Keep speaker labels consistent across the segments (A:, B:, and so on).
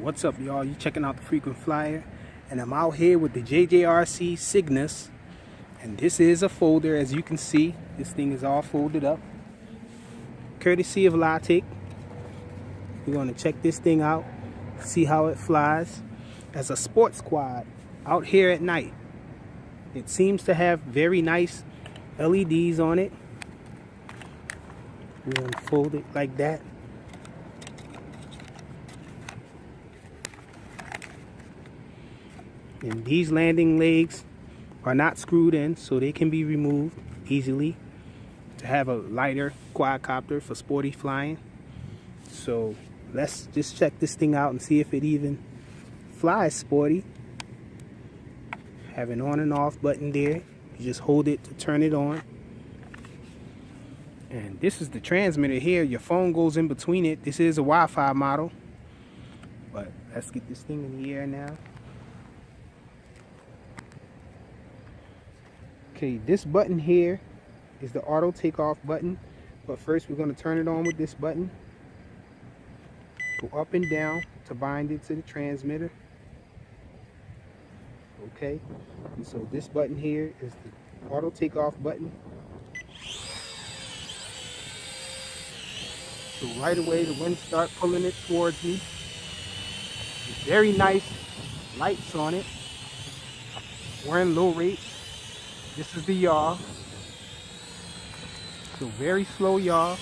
A: What's up, y'all? You checking out the Frequent Flyer, and I'm out here with the JJRC Cygnus, and this is a folder. As you can see, this thing is all folded up, courtesy of Latic. We're going to check this thing out, see how it flies as a sports quad out here at night. It seems to have very nice LEDs on it. We're going to fold it like that. And these landing legs are not screwed in, so they can be removed easily to have a lighter quadcopter for sporty flying. So let's just check this thing out and see if it even flies sporty. Have an on and off button there. You just hold it to turn it on. And this is the transmitter here. Your phone goes in between it. This is a Wi-Fi model. But let's get this thing in the air now. Okay, this button here is the auto takeoff button, but first we're going to turn it on with this button. Go up and down to bind it to the transmitter. Okay, and so this button here is the auto takeoff button. So right away the wind starts pulling it towards me. Very nice lights on it. We're in low rates. This is the yaw. So very slow yaw.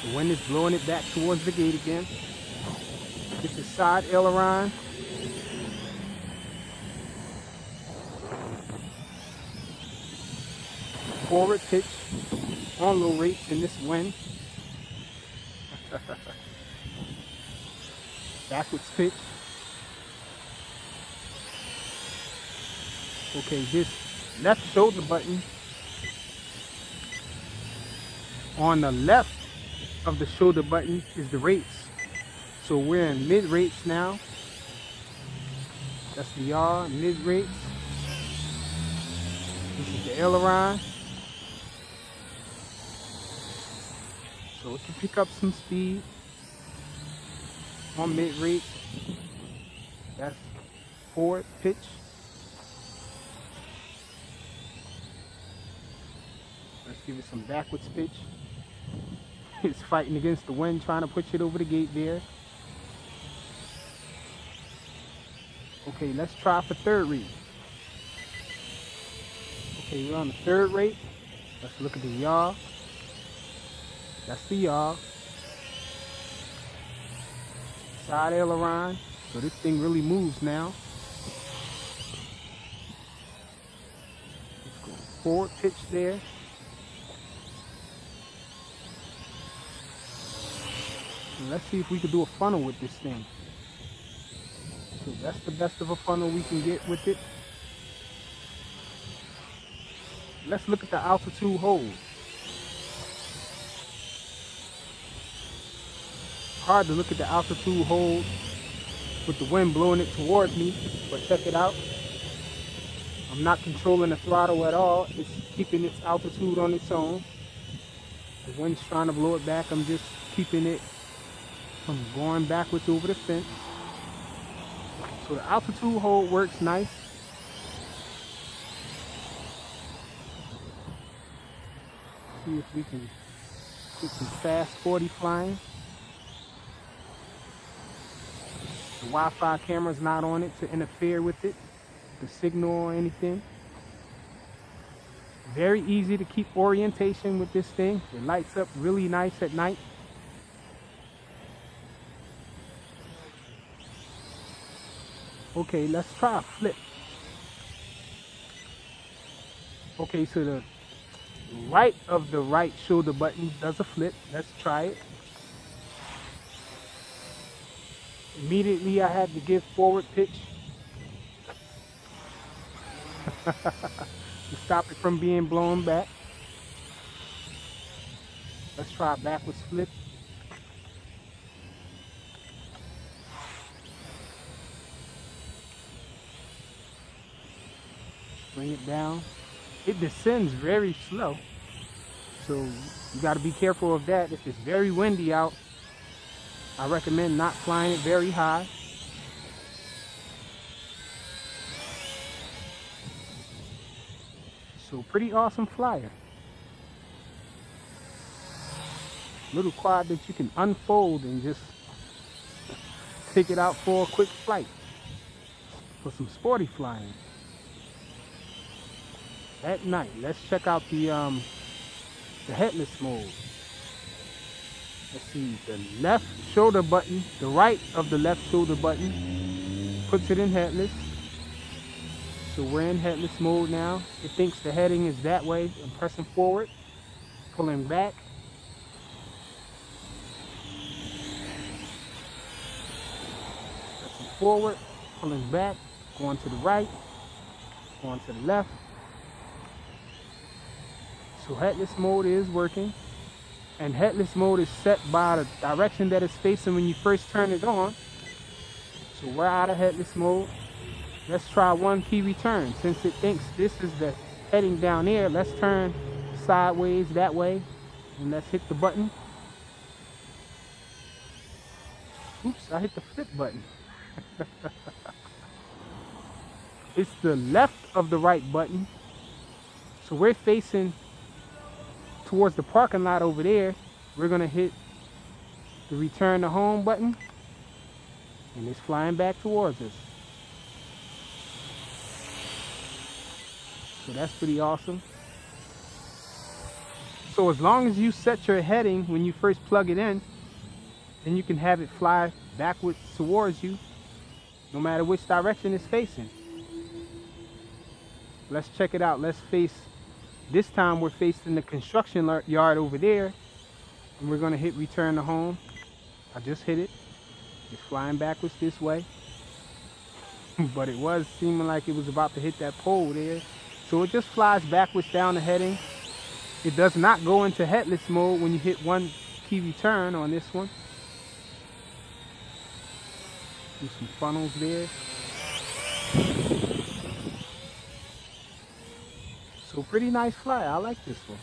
A: The wind is blowing it back towards the gate again. This is side aileron. Forward pitch on low rates in this wind. Backwards pitch. Okay, this left shoulder button. On the left of the shoulder button is the rates. So we're in mid rates now. That's the yaw, mid rates. This is the aileron. So it can pick up some speed on mid rates. That's forward pitch. Let's give it some backwards pitch. It's fighting against the wind, trying to push it over the gate there. Okay, let's try for third rate. Okay, we're on the third rate. Let's look at the yaw. That's the yaw. Side aileron. So this thing really moves now. Let's go forward pitch there. And let's see if we can do a funnel with this thing. So that's the best of a funnel we can get with it. Let's look at the altitude hold. Hard to look at the altitude hold with the wind blowing it towards me, but check it out. I'm not controlling the throttle at all. It's keeping its altitude on its own. The wind's trying to blow it back. I'm just keeping it from going backwards over the fence. So the altitude hold works nice. See if we can get some fast 40 flying. The Wi-Fi camera's not on it to interfere with it, the signal or anything. Very easy to keep orientation with this thing. It lights up really nice at night. Okay, let's try a flip. Okay, so the right of the right shoulder button does a flip. Let's try it. Immediately I had to give forward pitch to stop it from being blown back. Let's try a backwards flip. Bring it down. It descends very slow, so you got to be careful of that. If it's very windy out, I recommend not flying it very high. So pretty awesome flyer. Little quad that you can unfold and just take it out for a quick flight. For some sporty flying. At night, let's check out the headless mode. Let's see, the left shoulder button, the right of the left shoulder button puts it in headless. So we're in headless mode now. It thinks the heading is that way. I'm pressing forward, pulling back. Pressing forward, pulling back, going to the right, going to the left. So headless mode is working. And headless mode is set by the direction that it's facing when you first turn it on. So we're out of headless mode. Let's try one key return. Since it thinks this is the heading down there, let's turn sideways that way. And let's hit the button. Oops, I hit the flip button. It's the left of the right button. So we're facing towards the parking lot over there. We're gonna hit the return to home button. And it's flying back towards us. So that's pretty awesome. So as long as you set your heading when you first plug it in, then you can have it fly backwards towards you, no matter which direction it's facing. Let's check it out. Let's face, this time we're facing the construction yard over there, and we're gonna hit return to home. I just hit it. It's flying backwards this way. But it was seeming like it was about to hit that pole there. So it just flies backwards down the heading. It does not go into headless mode when you hit one key return on this one. Do some funnels there. So pretty nice fly. I like this one.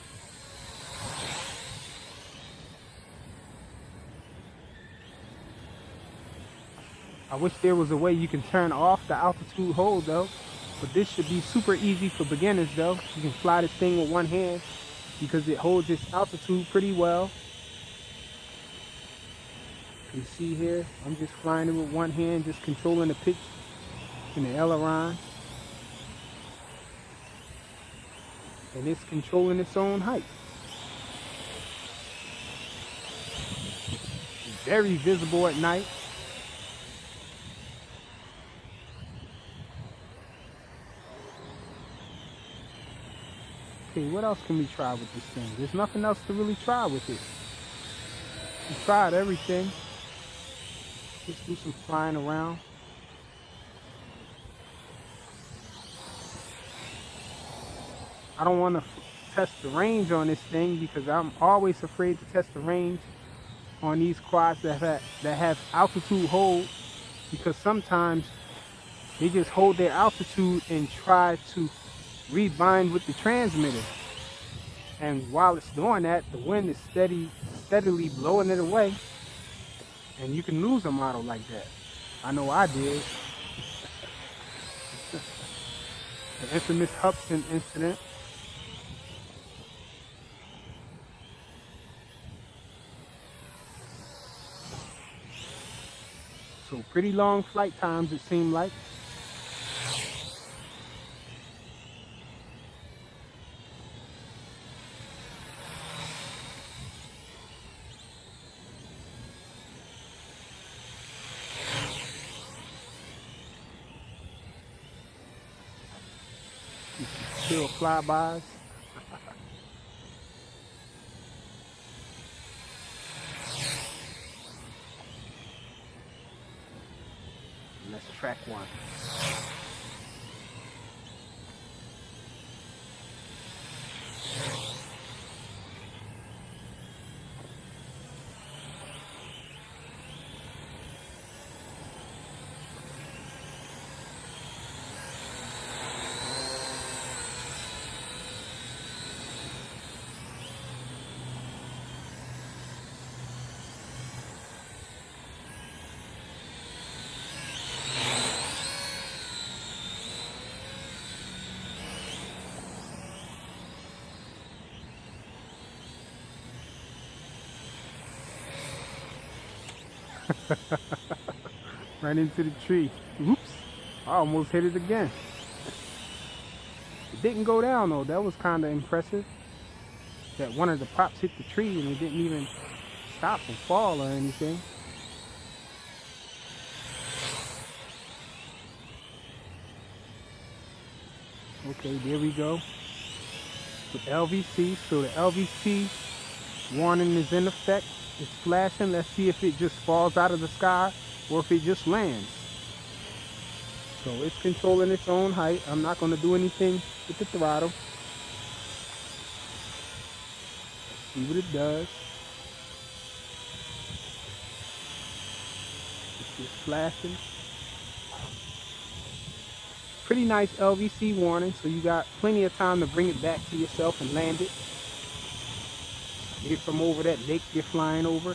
A: I wish there was a way you can turn off the altitude hold though. But this should be super easy for beginners though. You can fly this thing with one hand because it holds its altitude pretty well. You can see here, I'm just flying it with one hand, just controlling the pitch and the aileron. And it's controlling its own height. It's very visible at night. Okay, what else can we try with this thing? There's nothing else to really try with it. We tried everything. Let's do some flying around. I don't want to test the range on this thing because I'm always afraid to test the range on these quads that have altitude hold, because sometimes they just hold their altitude and try to rebind with the transmitter, and while it's doing that, the wind is steadily blowing it away, and you can lose a model like that. I know I did. The infamous Hudson incident. So pretty long flight times it seemed like. Still flybys. Let's track one. Right into the tree. Oops. I almost hit it again. It didn't go down though. That was kind of impressive. That one of the pops hit the tree and it didn't even stop and fall or anything. Okay, there we go. With LVC, so the LVC warning is in effect. It's flashing. Let's see if it just falls out of the sky or if it just lands. So it's controlling its own height. I'm not going to do anything with the throttle. Let's see what it does. It's just flashing. Pretty nice LVC warning, so you got plenty of time to bring it back to yourself and land it. Get it from over that lake you're flying over.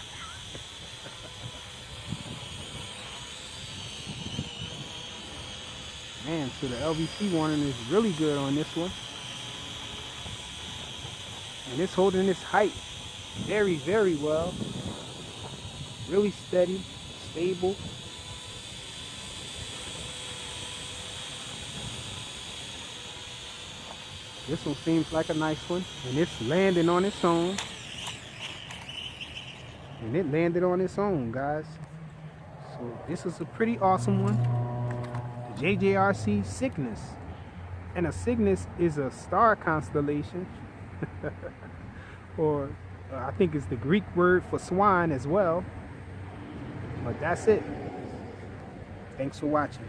A: Man, so the LVC warning is really good on this one. And it's holding its height very, very well. Really steady, stable. This one seems like a nice one, and it's landing on its own. And it landed on its own, guys. So this is a pretty awesome one. The JJRC Cygnus. And a Cygnus is a star constellation. Or I think it's the Greek word for swine as well. But that's it. Thanks for watching.